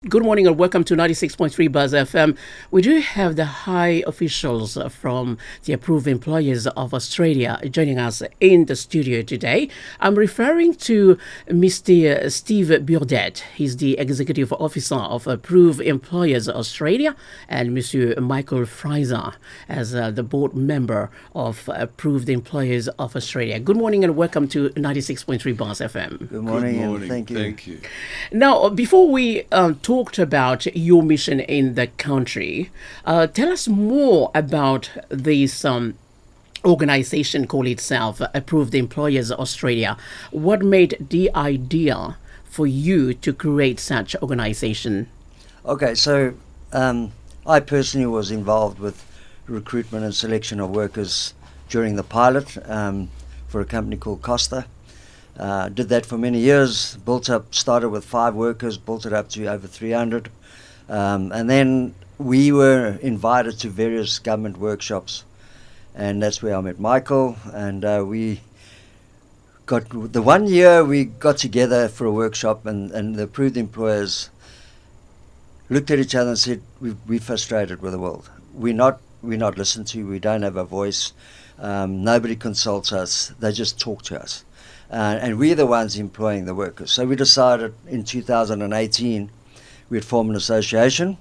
Good morning and welcome to 96.3 Buzz FM. We do have the high officials from the Approved Employers of Australia joining us in the studio today. I'm referring to Mr. Steve Burdette. He's the Executive Officer of Approved Employers Australia, and Mr. Michael Fryzer as the board member of Approved Employers of Australia. Good morning and welcome to 96.3 Buzz FM. Good morning. Good morning. And Thank you. Now, before we talked about your mission in the country, tell us more about this organization called itself Approved Employers Australia. What made the idea for you to create such organization? Okay, so I personally was involved with recruitment and selection of workers during the pilot for a company called Costa. Did that for many years, started with 5 workers, built it up to over 300. And then we were invited to various government workshops. And that's where I met Michael. And we got, the one year we got together for a workshop, and the approved employers looked at each other and said, we're frustrated with the world. We're not listened to, we don't have a voice. Nobody consults us, they just talk to us. And we're the ones employing the workers. So we decided in 2018 we'd form an association.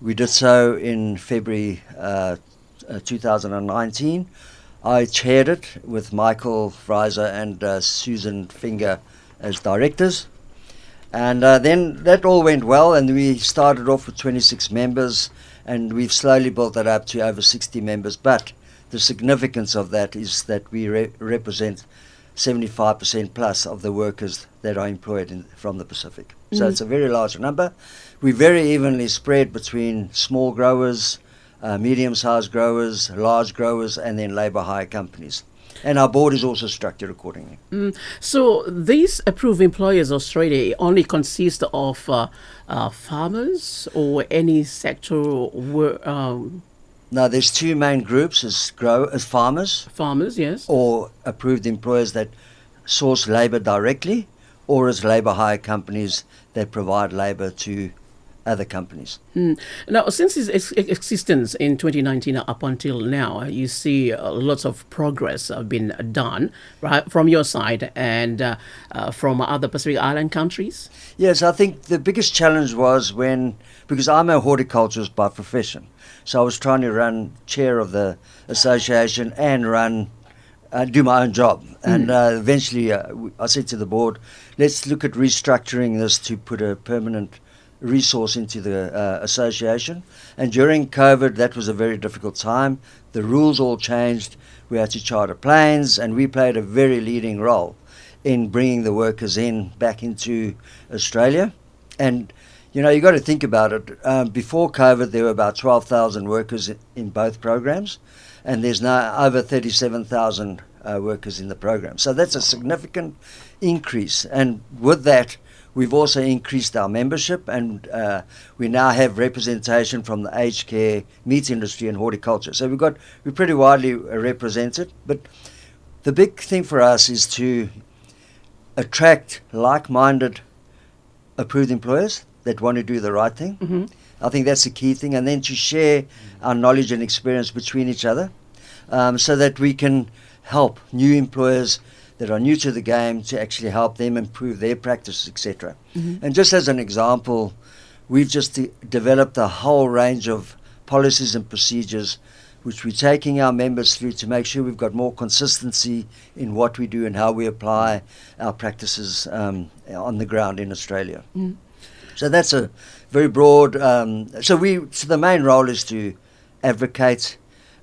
We did so in February 2019. I chaired it with Michael Fryzer and Susan Finger as directors. And then that all went well, and we started off with 26 members, and we've slowly built that up to over 60 members. But the significance of that is that we represent 75% plus of the workers that are employed from the Pacific. So it's a very large number. We're very evenly spread between small growers, medium-sized growers, large growers, and then labour hire companies. And our board is also structured accordingly. So these Approved Employers Australia only consist of farmers or any sector Now, there's 2 main groups, as farmers, farmers, yes, or approved employers that source labour directly, or as labour hire companies that provide labour to other companies. Now, since its existence in 2019 up until now, you see lots of progress have been done, right, from your side and from other Pacific Island countries? Yes, I think the biggest challenge was because I'm a horticulturist by profession, so I was trying to chair of the association and do my own job. And eventually I said to the board, let's look at restructuring this to put a permanent resource into the association. And during COVID, that was a very difficult time. The rules all changed. We had to charter planes, and we played a very leading role in bringing the workers back into Australia. And you know, you got to think about it. Before COVID, there were about 12,000 workers in both programs, and there's now over 37,000 workers in the program. So that's a significant increase. And with that, we've also increased our membership, and we now have representation from the aged care, meat industry, and horticulture. So we're pretty widely represented. But the big thing for us is to attract like-minded approved employers that want to do the right thing. I think that's the key thing. And then to share our knowledge and experience between each other, so that we can help new employers that are new to the game to actually help them improve their practices, etc. And just as an example, we've just developed a whole range of policies and procedures which we're taking our members through to make sure we've got more consistency in what we do and how we apply our practices on the ground in Australia. So that's a very broad. So the main role is to advocate,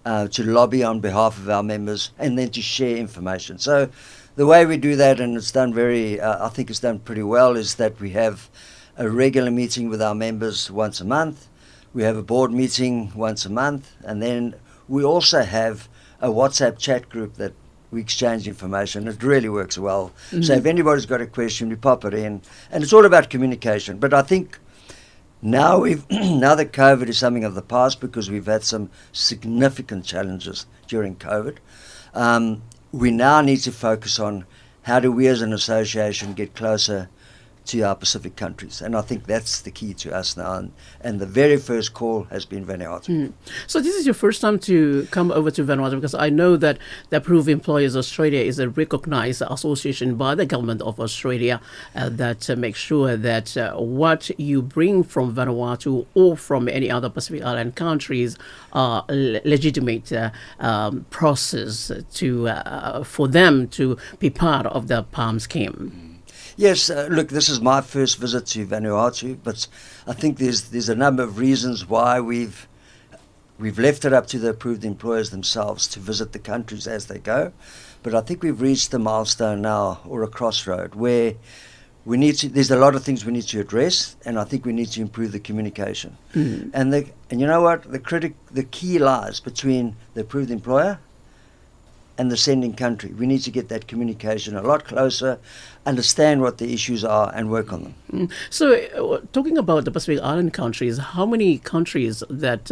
to lobby on behalf of our members, and then to share information. So the way we do that, and it's done I think it's done pretty well, is that we have a regular meeting with our members once a month. We have a board meeting once a month, and then we also have a WhatsApp chat group that we exchange information. It really works well. So if anybody's got a question, we pop it in, and it's all about communication. But I think now now that COVID is something of the past, because we've had some significant challenges during COVID, we now need to focus on how do we as an association get closer to our Pacific countries. And I think that's the key to us now. And the very first call has been Vanuatu. So this is your first time to come over to Vanuatu, because I know that the Approved Employers Australia is a recognised association by the government of Australia that makes sure that what you bring from Vanuatu or from any other Pacific Island countries are legitimate process for them to be part of the PALM scheme. Yes, look, this is my first visit to Vanuatu, but I think there's a number of reasons why we've left it up to the approved employers themselves to visit the countries as they go. But I think we've reached a milestone now, or a crossroad, where there's a lot of things we need to address, and I think we need to improve the communication. And you know what? The key lies between the approved employer and the sending country. We need to get that communication a lot closer, understand what the issues are, and work on them. So, talking about the Pacific Island countries, how many countries that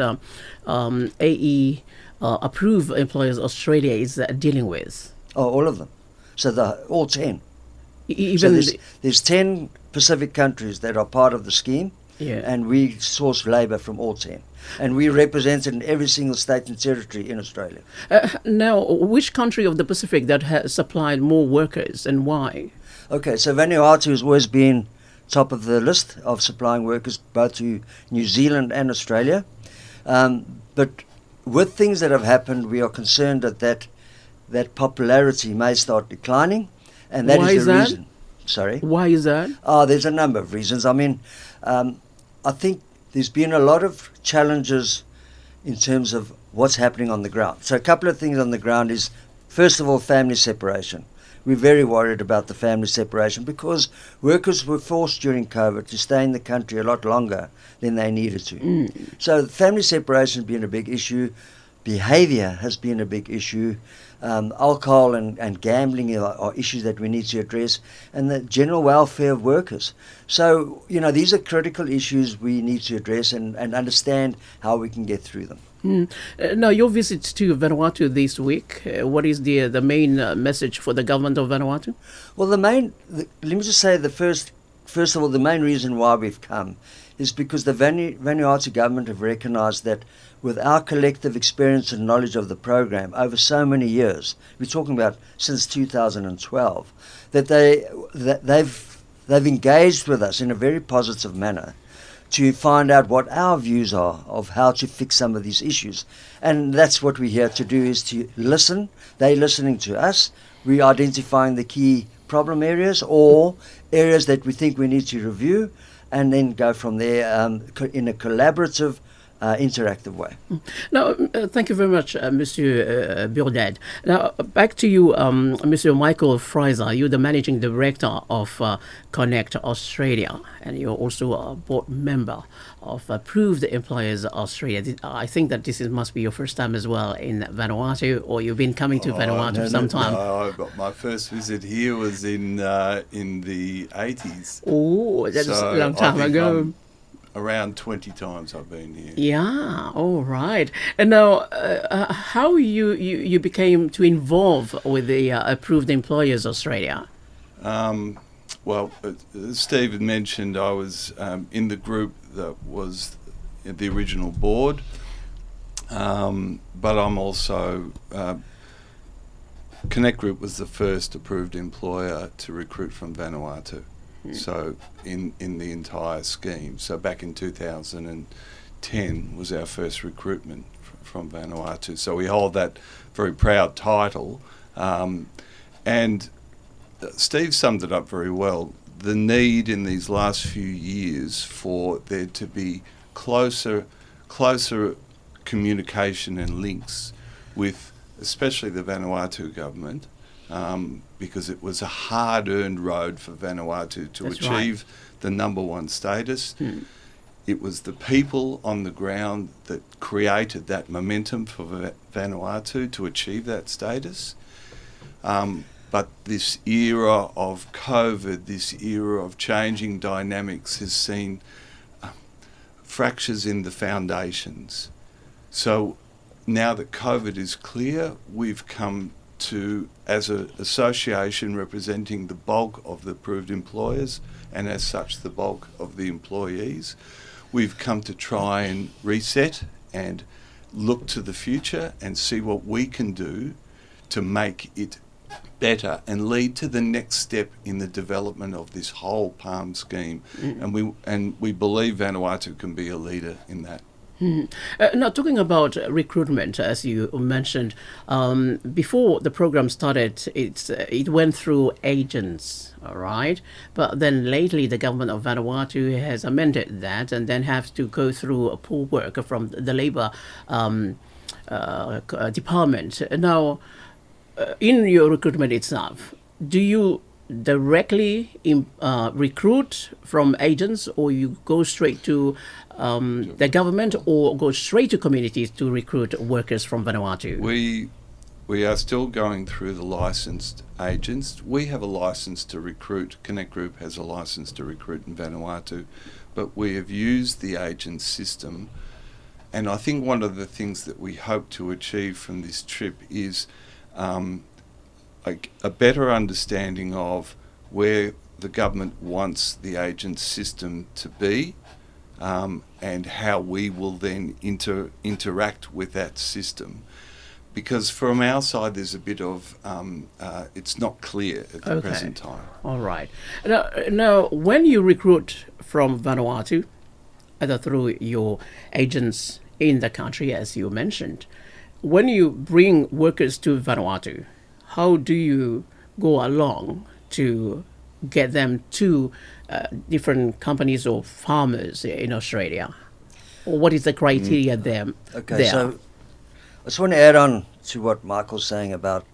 AE Approved Employers Australia is dealing with? Oh, all of them. So all 10. Even so there's 10 Pacific countries that are part of the scheme, and we source labour from all 10. And we represented in every single state and territory in Australia. Now, which country of the Pacific that has supplied more workers, and why? Okay, so Vanuatu has always been top of the list of supplying workers both to New Zealand and Australia. But with things that have happened, we are concerned that popularity may start declining, and that is the reason. Sorry? Why is that? There's a number of reasons. I mean, I think there's been a lot of challenges in terms of what's happening on the ground. So a couple of things on the ground is, first of all, family separation. We're very worried about the family separation because workers were forced during COVID to stay in the country a lot longer than they needed to. So family separation has been a big issue. Behaviour has been a big issue. Alcohol and gambling are issues that we need to address, and the general welfare of workers. So, these are critical issues we need to address and understand how we can get through them. Now, your visit to Vanuatu this week, what is the main message for the government of Vanuatu? Well, let me just say first of all, the main reason why we've come is because the Vanuatu government have recognised that with our collective experience and knowledge of the program over so many years, we're talking about since 2012, that they've engaged with us in a very positive manner to find out what our views are of how to fix some of these issues. And that's what we're here to do, is to listen. They're listening to us. We're identifying the key problem areas or areas that we think we need to review, and then go from there in a collaborative, interactive way. Now, thank you very much, Mr. Burdette. Now, back to you, Mr. Michael Fryzer. You're the Managing Director of Connect Australia, and you're also a board member of Approved Employers Australia. I think that this must be your first time as well in Vanuatu, or you've been coming to Vanuatu for some time. No, my first visit here was in the 80s. Oh, that's a long time ago. Around 20 times I've been here. Yeah, all right. And now, how you became to involve with the Approved Employers Australia? Well, as Steve had mentioned, I was in the group that was the original board, but I'm also... Connect Group was the first approved employer to recruit from Vanuatu. So in the entire scheme. So back in 2010 was our first recruitment from Vanuatu. So we hold that very proud title. And Steve summed it up very well. The need in these last few years for there to be closer communication and links with especially the Vanuatu government, because it was a hard-earned road for Vanuatu to achieve the number one status. It was the people on the ground that created that momentum for Vanuatu to achieve that status. But this era of COVID, this era of changing dynamics has seen fractures in the foundations. So now that COVID is clear, we've come to, as an association representing the bulk of the approved employers and as such the bulk of the employees, we've come to try and reset and look to the future and see what we can do to make it better and lead to the next step in the development of this whole PALM scheme. And we believe Vanuatu can be a leader in that. Now, talking about recruitment, as you mentioned, before the program started, it went through agents, all right? But then lately, the government of Vanuatu has amended that and then have to go through a pool work from the Labour department. Now, in your recruitment itself, do you directly recruit from agents, or you go straight to the government, or go straight to communities to recruit workers from Vanuatu? We are still going through the licensed agents. We have a license to recruit. Connect Group has a license to recruit in Vanuatu, but we have used the agent system. And I think one of the things that we hope to achieve from this trip is a better understanding of where the government wants the agent system to be, and how we will then interact with that system. Because from our side, there's a bit of, it's not clear at the present time. All right. Now, when you recruit from Vanuatu, either through your agents in the country, as you mentioned, when you bring workers to Vanuatu, how do you go along to get them to different companies or farmers in Australia? Or what is the criteria there? Okay, so I just want to add on to what Michael's saying about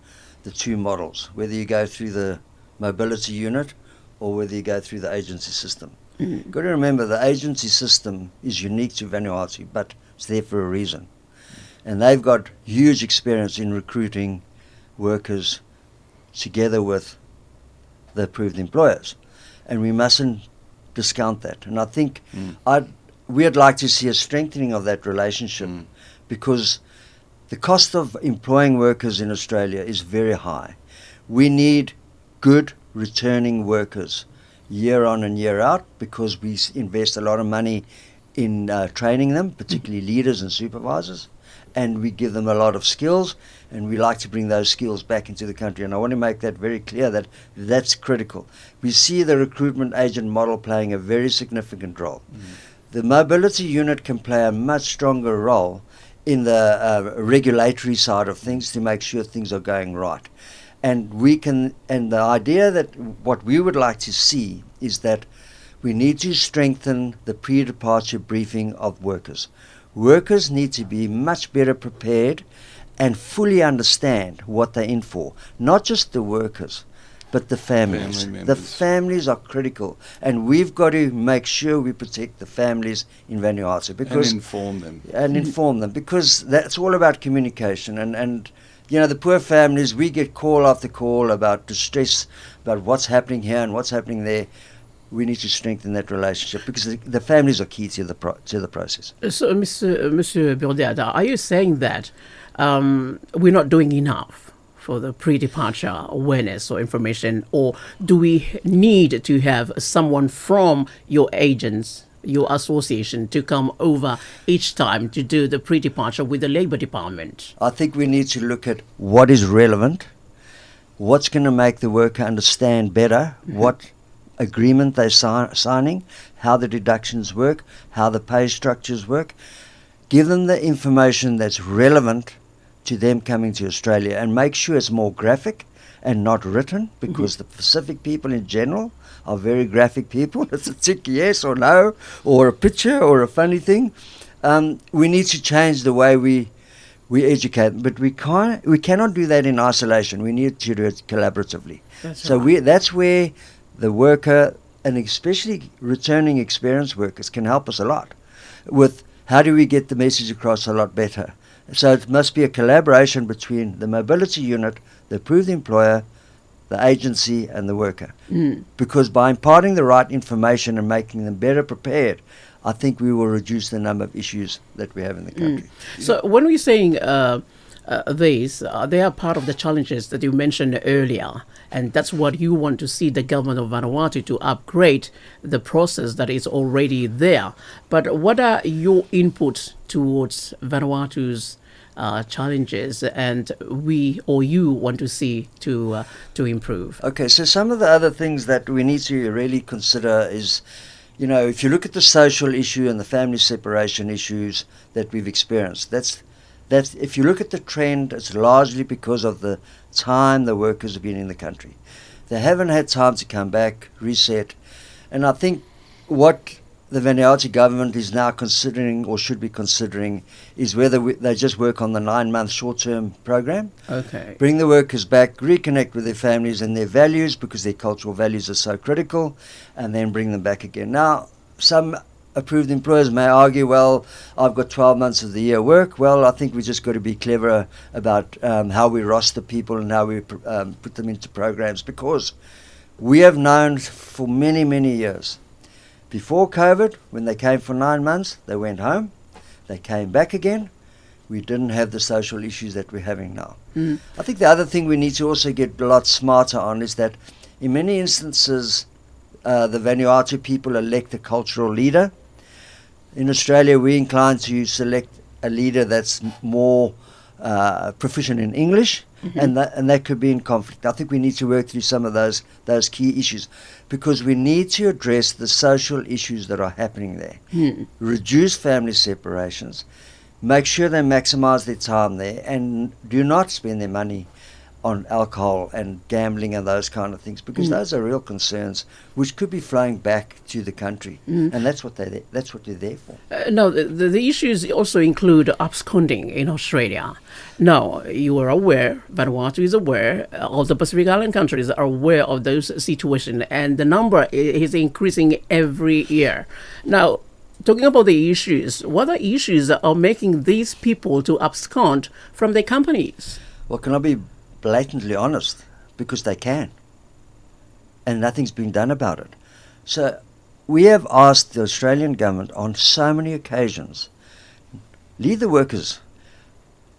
the two models, whether you go through the mobility unit or whether you go through the agency system. You've got to remember the agency system is unique to Vanuatu, but it's there for a reason. And they've got huge experience in recruiting workers together with the approved employers. And we mustn't discount that. And I think we'd like to see a strengthening of that relationship because the cost of employing workers in Australia is very high. We need good returning workers year on and year out because we invest a lot of money in training them, particularly leaders and supervisors, and we give them a lot of skills, and we like to bring those skills back into the country. And I want to make that very clear that that's critical. We see the recruitment agent model playing a very significant role. The mobility unit can play a much stronger role in the regulatory side of things to make sure things are going right. And the idea that what we would like to see is that we need to strengthen the pre-departure briefing of workers. Workers need to be much better prepared and fully understand what they're in for. Not just the workers, but the families. The families are critical, and we've got to make sure we protect the families in Vanuatu because and inform them because that's all about communication. And you know, the poor families, we get call after call about distress, about what's happening here and what's happening there. We need to strengthen that relationship because the families are key to the process. So, Mr. Burdette, are you saying that we're not doing enough for the pre-departure awareness or information, or do we need to have someone from your agents, your association, to come over each time to do the pre-departure with the Labour Department? I think we need to look at what is relevant, what's going to make the worker understand better, what agreement they're signing, how the deductions work, how the pay structures work. Give them the information that's relevant to them coming to Australia and make sure it's more graphic and not written because the Pacific people in general are very graphic people. It's a tick yes or no or a picture or a funny thing. We need to change the way we educate them, but we cannot do that in isolation. We need to do it collaboratively. That's where the worker, and especially returning experienced workers, can help us a lot with how do we get the message across a lot better. So it must be a collaboration between the mobility unit, the approved employer, the agency and the worker. Because by imparting the right information and making them better prepared, I think we will reduce the number of issues that we have in the country. So when we're saying they are part of the challenges that you mentioned earlier. And that's what you want to see the government of Vanuatu to upgrade the process that is already there. But what are your inputs towards Vanuatu's challenges, and you want to see to improve? Okay, so some of the other things that we need to really consider is, if you look at the social issue and the family separation issues that we've experienced, that's if you look at the trend, it's largely because of the time the workers have been in the country. They haven't had time to come back, reset, and I think what the Vanuatu government is now considering, or should be considering, is whether they just work on the 9-month short-term program. Okay. Bring the workers back, reconnect with their families and their values, because their cultural values are so critical, and then bring them back again. Now, some approved employers may argue, well, I've got 12 months of the year work. Well, I think we just got to be clever about how we roster people and how we put them into programs, because we have known for many, many years, before COVID, when they came for 9 months, they went home, they came back again. We didn't have the social issues that we're having now. I think the other thing we need to also get a lot smarter on is that in many instances, the Vanuatu people elect a cultural leader. In Australia, we're inclined to select a leader that's more proficient in English, and that could be in conflict. I think we need to work through some of those key issues, because we need to address the social issues that are happening there. Reduce family separations, make sure they maximize their time there, and do not spend their money on alcohol and gambling and those kind of things, because those are real concerns which could be flowing back to the country, and that's what they're there for. No, the issues also include absconding in Australia. Now, you are aware, Vanuatu is aware, all the Pacific Island countries are aware of those situations, and the number is increasing every year. Now, talking about the issues, what are issues are making these people to abscond from their companies? Well, can I be blatantly honest? Because they can, and nothing's been done about it. So we have asked the Australian government on so many occasions, leave the workers,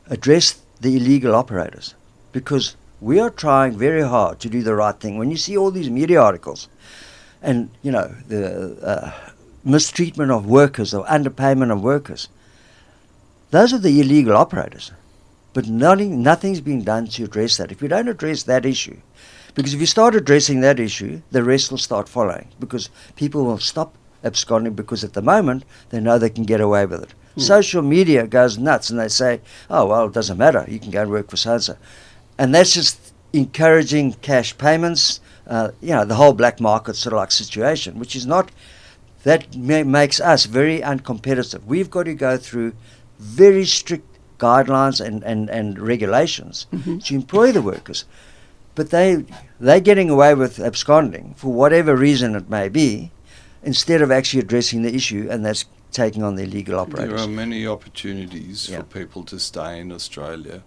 address the illegal operators, because we are trying very hard to do the right thing. When you see all these media articles and the mistreatment of workers or underpayment of workers, those are the illegal operators. But nothing's been done to address that. If we don't address that issue, because if you start addressing that issue, the rest will start following, because people will stop absconding, because at the moment they know they can get away with it. Social media goes nuts, and they say, oh, well, it doesn't matter, you can go and work for so-and-so. And that's just encouraging cash payments, the whole black market sort of like situation, which is not, that makes us very uncompetitive. We've got to go through very strict guidelines and regulations to employ the workers. But they're getting away with absconding for whatever reason it may be, instead of actually addressing the issue, and that's taking on the illegal operators. There are many opportunities for people to stay in Australia.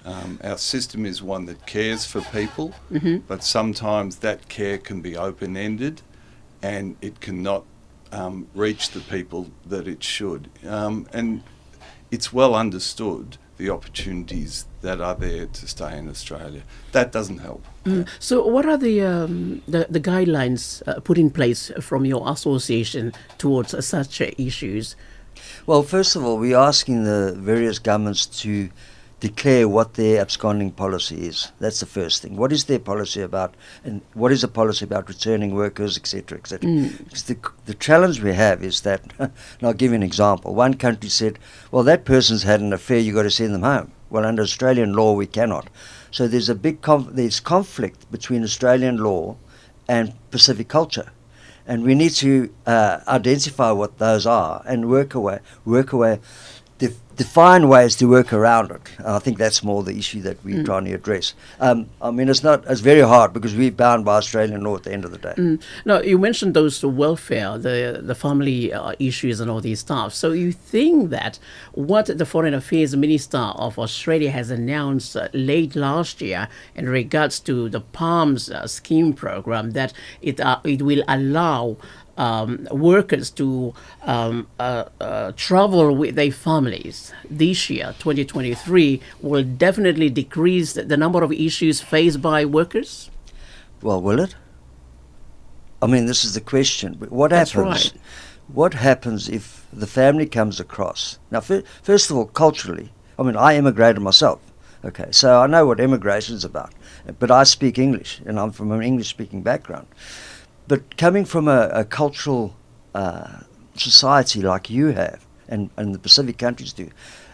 Our system is one that cares for people, but sometimes that care can be open-ended, and it cannot reach the people that it should. And it's well understood the opportunities that are there to stay in Australia. That doesn't help. So what are the guidelines put in place from your association towards such issues? Well, first of all, we're asking the various governments to declare what their absconding policy is. That's the first thing. What is their policy about, and what is the policy about returning workers, etc., etc. Because the challenge we have is that, and I'll give you an example. One country said, well, that person's had an affair, you've got to send them home. Well, under Australian law, we cannot. So there's a big there's conflict between Australian law and Pacific culture. And we need to identify what those are and work away, define ways to work around it. I think that's more the issue that we're trying to address. It's very hard, because we're bound by Australian law at the end of the day. Now, you mentioned those welfare, the family issues and all these stuff. So you think that what the Foreign Affairs Minister of Australia has announced late last year in regards to the PALMS scheme program, that it will allow workers to travel with their families this year, 2023, will definitely decrease the number of issues faced by workers? Well, will it? I mean, this is the question. What That's happens? right. What happens if the family comes across? Now, first of all, culturally, I mean, I immigrated myself. Okay, so I know what immigration is about. But I speak English, and I'm from an English-speaking background. But coming from a cultural society like you have, and the Pacific countries do,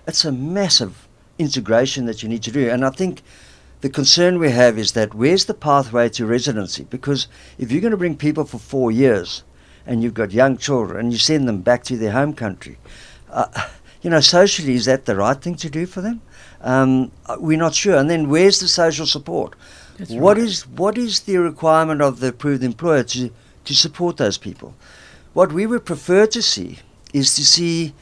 it's a massive integration that you need to do. And I think the concern we have is that where's the pathway to residency? Because if you're going to bring people for 4 years and you've got young children and you send them back to their home country, socially, is that the right thing to do for them? We're not sure. And then where's the social support? What is the requirement of the approved employer to support those people? What we would prefer to see is to see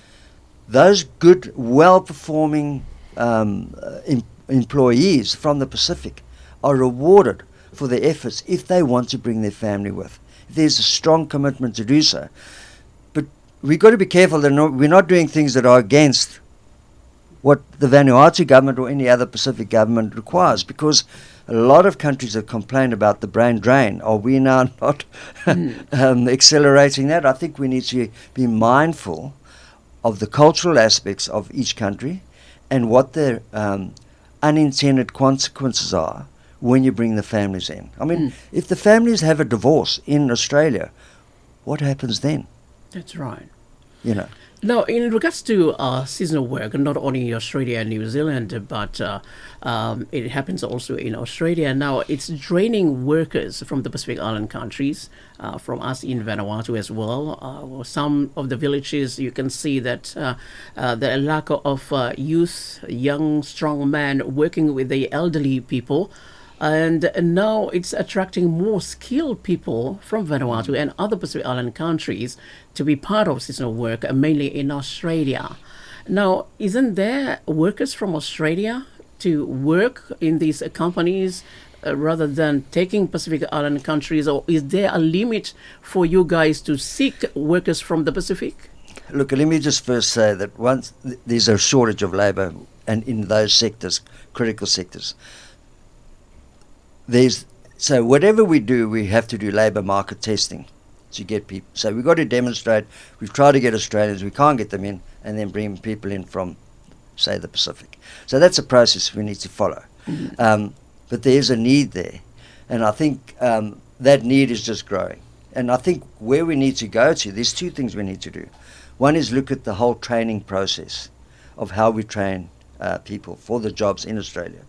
those good, well-performing employees from the Pacific are rewarded for their efforts if they want to bring their family with. If there's a strong commitment to do so. But we've got to be careful that we're not doing things that are against what the Vanuatu government or any other Pacific government requires, because a lot of countries have complained about the brain drain. Are we now not accelerating that? I think we need to be mindful of the cultural aspects of each country and what the unintended consequences are when you bring the families in. I mean, if the families have a divorce in Australia, what happens then? That's right. You know. Now, in regards to seasonal work, not only in Australia and New Zealand, but it happens also in Australia. Now, it's draining workers from the Pacific Island countries, from us in Vanuatu as well. Some of the villages, you can see that the lack of youth, young, strong men working with the elderly people. And now it's attracting more skilled people from Vanuatu and other Pacific Island countries to be part of seasonal work, mainly in Australia. Now, isn't there workers from Australia to work in these companies rather than taking Pacific Island countries, or is there a limit for you guys to seek workers from the Pacific? Look, let me just first say that once there's a shortage of labour, and in those sectors, critical sectors, so whatever we do, we have to do labour market testing to get people. So we've got to demonstrate. We've tried to get Australians, we can't get them in, and then bring people in from, say, the Pacific. So that's a process we need to follow. But there's a need there, and I think that need is just growing. And I think where we need to go to, there's two things we need to do. One is look at the whole training process of how we train people for the jobs in Australia.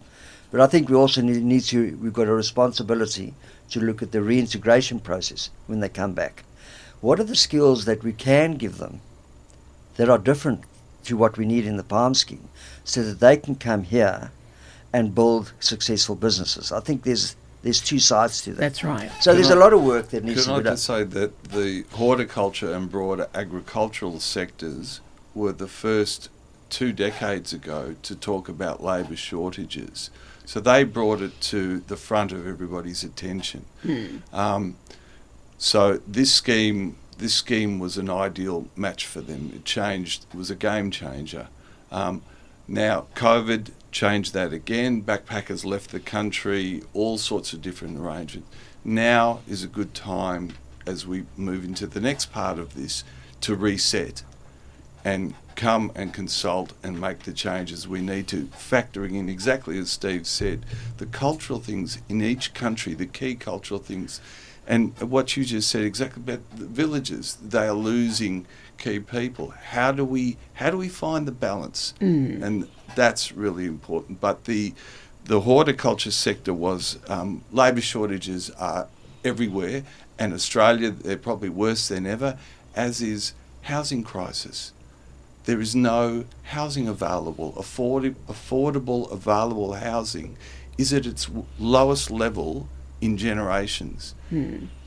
But I think we also we've got a responsibility to look at the reintegration process when they come back. What are the skills that we can give them that are different to what we need in the PALM scheme, so that they can come here and build successful businesses? I think there's two sides to that. That's right. So there's a lot of work that needs to be done. Can I just say that the horticulture and broader agricultural sectors were the first 2 decades ago to talk about labour shortages. So they brought it to the front of everybody's attention. So this scheme was an ideal match for them. It was a game changer. Now COVID changed that again. Backpackers left the country, all sorts of different arrangements. Now is a good time, as we move into the next part of this, to reset and come and consult and make the changes we need to, factoring in, exactly as Steve said, the cultural things in each country, the key cultural things. And what you just said exactly about the villages, they are losing key people. How do we find the balance? And that's really important. But the horticulture sector was, labour shortages are everywhere, and Australia, they're probably worse than ever, as is housing crisis. There is no housing available. Affordable, available housing is at its lowest level in generations.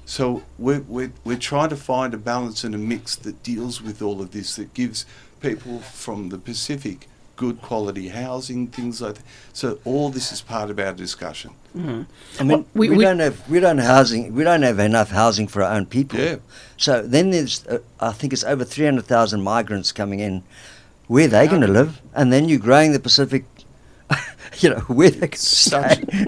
So we're trying to find a balance and a mix that deals with all of this, that gives people from the Pacific good quality housing, things like that. So all this is part of our discussion. I mean, we don't have enough housing for our own people. Yeah. So then there's, I think it's over 300,000 migrants coming in. Where are they going to live? And then you're growing the Pacific, where they can stay.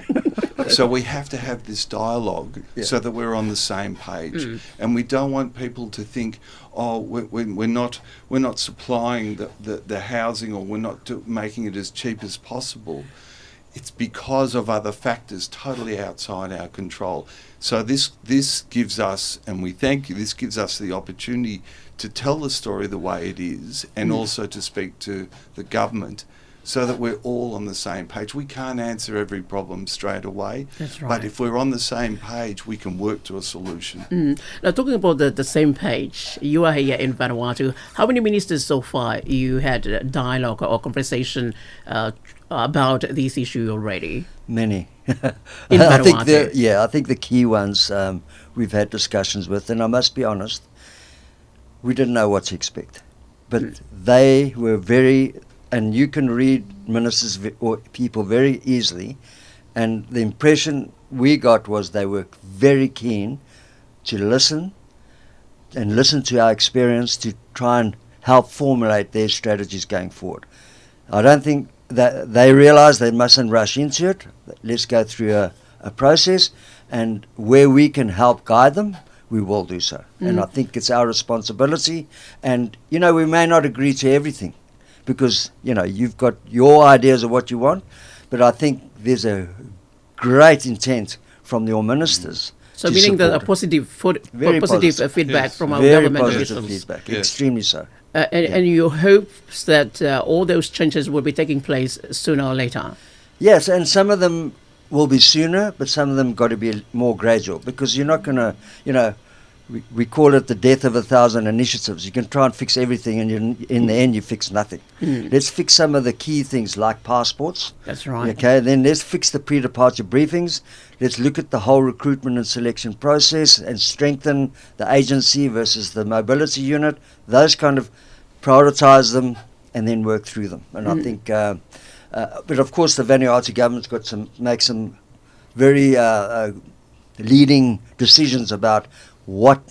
So we have to have this dialogue so that we're on the same page, and we don't want people to think, oh, we're not supplying the housing, or we're not making it as cheap as possible. It's because of other factors totally outside our control. So this gives us, and we thank you, this gives us the opportunity to tell the story the way it is, and also to speak to the government, so that we're all on the same page. We can't answer every problem straight away. That's right. But if we're on the same page, we can work to a solution. Now, talking about the same page, you are here in Vanuatu. How many ministers so far you had a dialogue or conversation about this issue already? Many. In I think Vanuatu. I think the key ones we've had discussions with, and I must be honest, we didn't know what to expect. But they were very, and you can read ministers or people very easily, and the impression we got was they were very keen to listen to our experience, to try and help formulate their strategies going forward. I don't think that they realise they mustn't rush into it. Let's go through a process, and where we can help guide them, we will do so. And I think it's our responsibility. And, we may not agree to everything, because, you've got your ideas of what you want, but I think there's a great intent from your ministers. So meaning that a positive feedback from our very government positive officials. feedback, extremely so. And you hope that all those changes will be taking place sooner or later? Yes, and some of them will be sooner, but some of them got to be more gradual, because you're not going to, we call it the death of 1,000 initiatives. You can try and fix everything, and in the end you fix nothing. Let's fix some of the key things like passports. That's right. Okay, then let's fix the pre-departure briefings. Let's look at the whole recruitment and selection process and strengthen the agency versus the mobility unit. Those kind of prioritise them and then work through them. And I think, but of course the Vanuatu government's got to make some very leading decisions about what,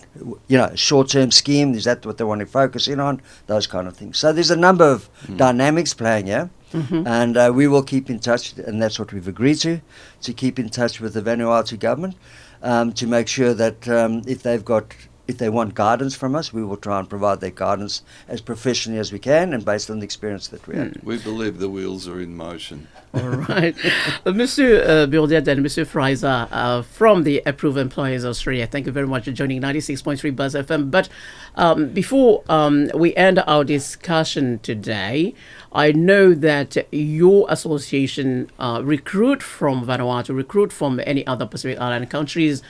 short-term scheme, is that what they want to focus in on, those kind of things. So there's a number of dynamics playing here, and we will keep in touch, and that's what we've agreed to keep in touch with the Vanuatu government, to make sure that if they want guidance from us, we will try and provide that guidance as professionally as we can and based on the experience that we have. We believe the wheels are in motion. All right. Mr. Burdette and Mr. Fryzer from the Approved Employers Australia, thank you very much for joining 96.3 Buzz FM. But before we end our discussion today, I know that your association recruit from Vanuatu, recruit from any other Pacific Island countries,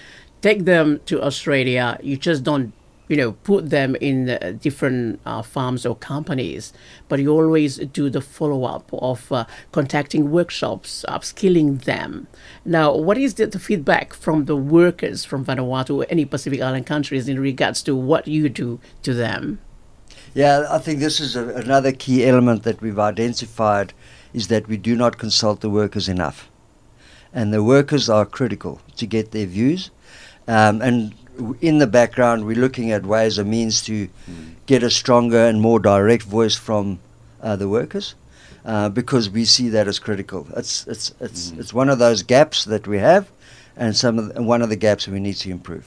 take them to Australia. You just don't, put them in different farms or companies, but you always do the follow-up of contacting workshops, upskilling them. Now, what is the feedback from the workers from Vanuatu or any Pacific Island countries in regards to what you do to them? Yeah, I think this is another key element that we've identified, is that we do not consult the workers enough. And the workers are critical to get their views. And in the background, we're looking at ways and means to get a stronger and more direct voice from the workers, because we see that as critical. It's one of those gaps that we have, and one of the gaps we need to improve.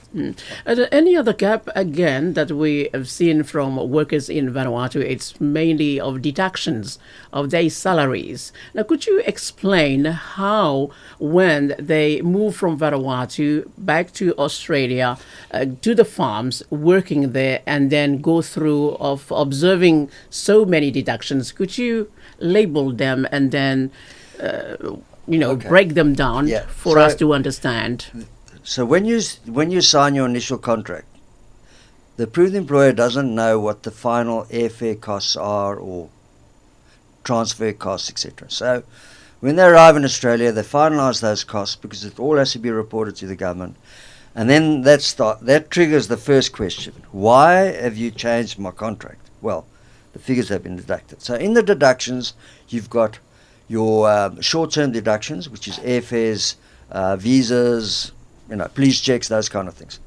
Any other gap, again, that we have seen from workers in Vanuatu, it's mainly of deductions of their salaries. Now, could you explain how, when they move from Vanuatu back to Australia, to the farms, working there, and then go through of observing so many deductions, could you label them and then break them down for us to understand? So when you sign your initial contract, the approved employer doesn't know what the final airfare costs are or transfer costs, etc. So when they arrive in Australia, they finalise those costs, because it all has to be reported to the government. And then that triggers the first question: why have you changed my contract? Well, the figures have been deducted. So in the deductions, you've got your short-term deductions, which is airfares, visas, police checks, those kind of things,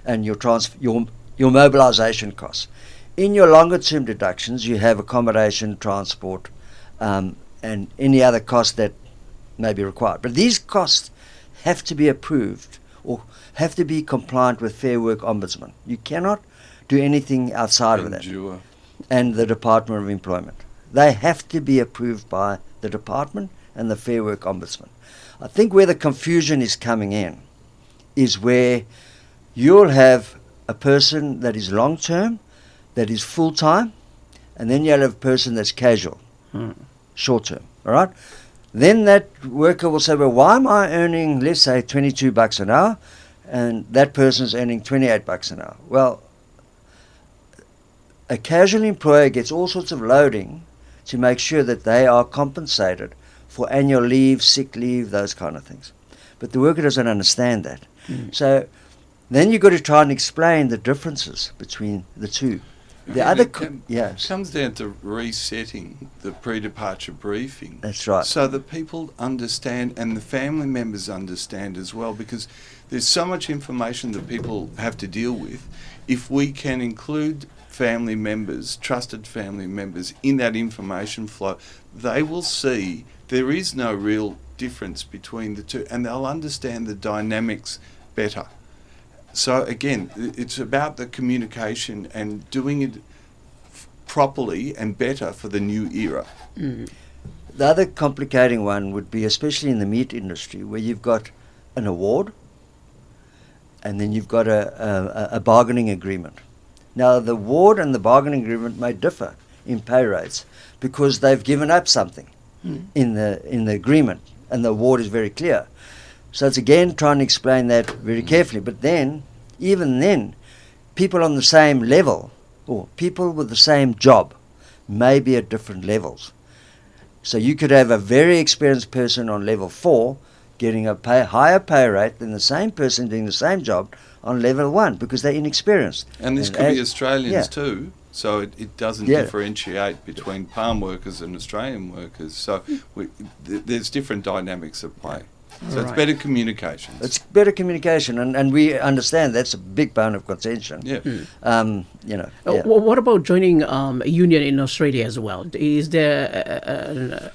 and your mobilisation costs. In your longer-term deductions, you have accommodation, transport, and any other cost that may be required. But these costs have to be approved or have to be compliant with Fair Work Ombudsman. You cannot do anything outside of that. And the Department of Employment. They have to be approved by the department and the Fair Work Ombudsman. I think where the confusion is coming in is where you'll have a person that is long-term, that is full-time, and then you'll have a person that's casual, short-term, all right? Then that worker will say, well, why am I earning, let's say, $22 an hour, and that person's earning $28 an hour? Well, a casual employer gets all sorts of loading to make sure that they are compensated for annual leave, sick leave, those kind of things. But the worker doesn't understand that. So then you've got to try and explain the differences between the two. The other comes down to resetting the pre-departure briefing. That's right. So that people understand and the family members understand as well, because there's so much information that people have to deal with. If we can include family members, trusted family members, in that information flow, they will see there is no real difference between the two, and they'll understand the dynamics better. So again, it's about the communication and doing it properly and better for the new era. The other complicating one would be, especially in the meat industry, where you've got an award and then you've got a bargaining agreement. Now, the award and the bargaining agreement may differ in pay rates because they've given up something in the agreement, and the award is very clear. So it's again trying to explain that very carefully. But then, even then, people on the same level or people with the same job may be at different levels. So you could have a very experienced person on level 4 getting a higher pay rate than the same person doing the same job on level 1 because they're inexperienced. And this could be Australians too, so it doesn't differentiate between palm workers and Australian workers. So there's different dynamics at play. So it's better communication. It's better communication, and we understand that's a big bone of contention. What about joining a union in Australia as well? Is there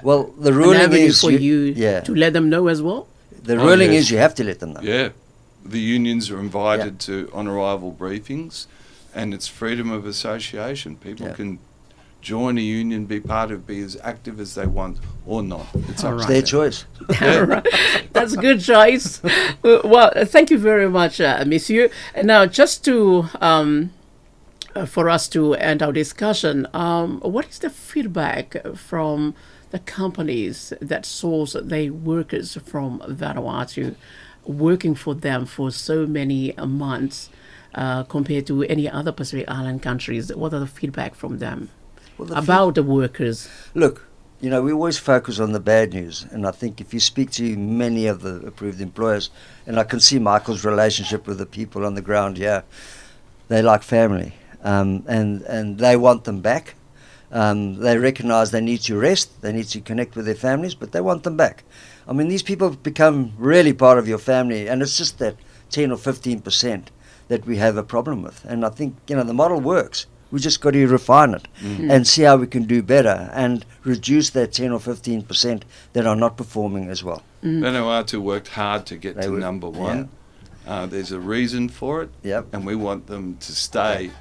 well, the ruling is for you to let them know as well? The ruling is you have to let them know. Yeah, the unions are invited to on-arrival briefings, and it's freedom of association. People can join a union, be as active as they want or not. It's their choice. That's a good choice. Well, thank you very much, Monsieur. Now, just to for us to end our discussion, what is the feedback from the companies that source their workers from Vanuatu, working for them for so many months compared to any other Pacific Island countries? What are the feedback from them? About the workers? Look, we always focus on the bad news, and I think if you speak to many of the approved employers, and I can see Michael's relationship with the people on the ground here, they like family, and they want them back. They recognise they need to rest, they need to connect with their families, but they want them back. I mean, these people become really part of your family, and it's just that 10 or 15% that we have a problem with. And I think, the model works. We just got to refine it and see how we can do better and reduce that 10 or 15% that are not performing as well. Vanuatu worked hard to get to number 1. There's a reason for it, and we want them to stay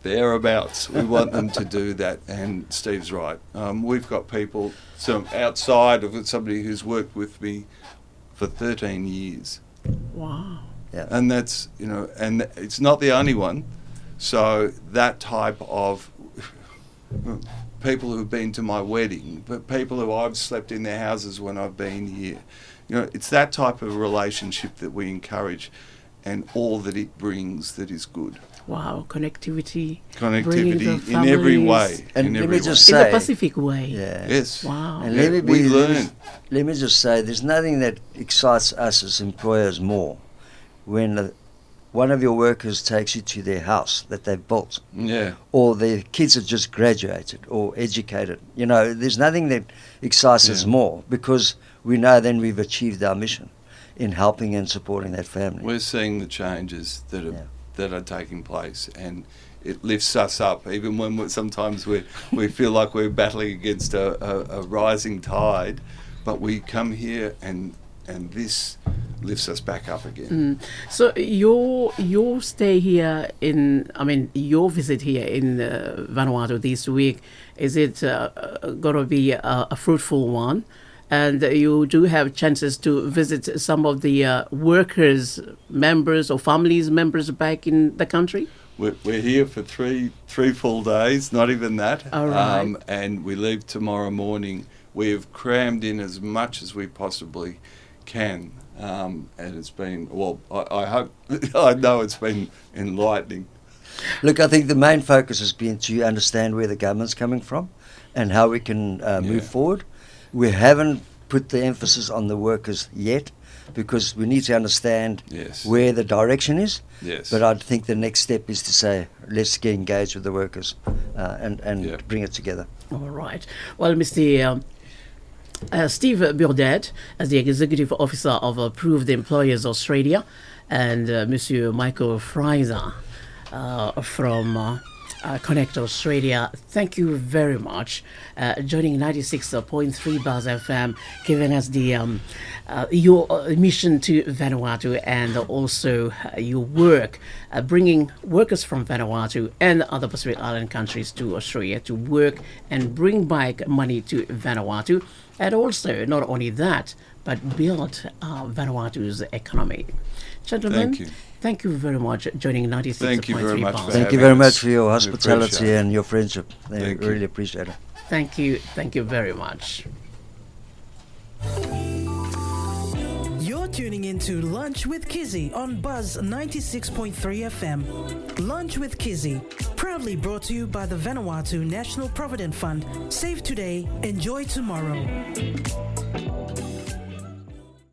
thereabouts. We want them to do that, and Steve's right. We've got people outside of somebody who's worked with me for 13 years. Wow. Yeah. And that's, and it's not the only one. So that type of people who've been to my wedding, but people who I've slept in their houses when I've been here, it's that type of relationship that we encourage, and all that it brings that is good. Wow, connectivity in every way. And in let every me just way. say, in the Pacific way. Yeah. Yes. Wow. And let me just say, there's nothing that excites us as employers more when one of your workers takes you to their house that they've built, Yeah. or their kids have just graduated or educated. You know, there's nothing that excites us more, because we know then we've achieved our mission in helping and supporting that family. We're seeing the changes that are taking place, and it lifts us up, even when sometimes we feel like we're battling against a rising tide, but we come here and this lifts us back up again. So your stay here your visit here in Vanuatu this week, is it going to be a fruitful one? And you do have chances to visit some of the workers, members or families members back in the country? We're here for three full days, not even that. All right. And we leave tomorrow morning. We have crammed in as much as we possibly can. And it's been, I hope, I know it's been enlightening. Look, I think the main focus has been to understand where the government's coming from and how we can move forward. We haven't put the emphasis on the workers yet, because we need to understand where the direction is. Yes. But I think the next step is to say, let's get engaged with the workers and bring it together. All right. Well, Mr. Steve Burdette, as the Executive Officer of Approved Employers Australia, and Mr. Michael Fryzer from Connect Australia, thank you very much joining 96.3 Buzz FM, giving us the your mission to Vanuatu, and also your work bringing workers from Vanuatu and other Pacific Island countries to Australia to work and bring back money to Vanuatu, and also not only that but build Vanuatu's economy. Gentlemen, thank you very much joining 96.3 Thank you very much. Thank you very much for your hospitality and your friendship. I really appreciate it. Thank you very much. You're tuning into Lunch with Kizzy on Buzz 96.3 FM. Lunch with Kizzy, proudly brought to you by the Vanuatu National Provident Fund. Save today, enjoy tomorrow.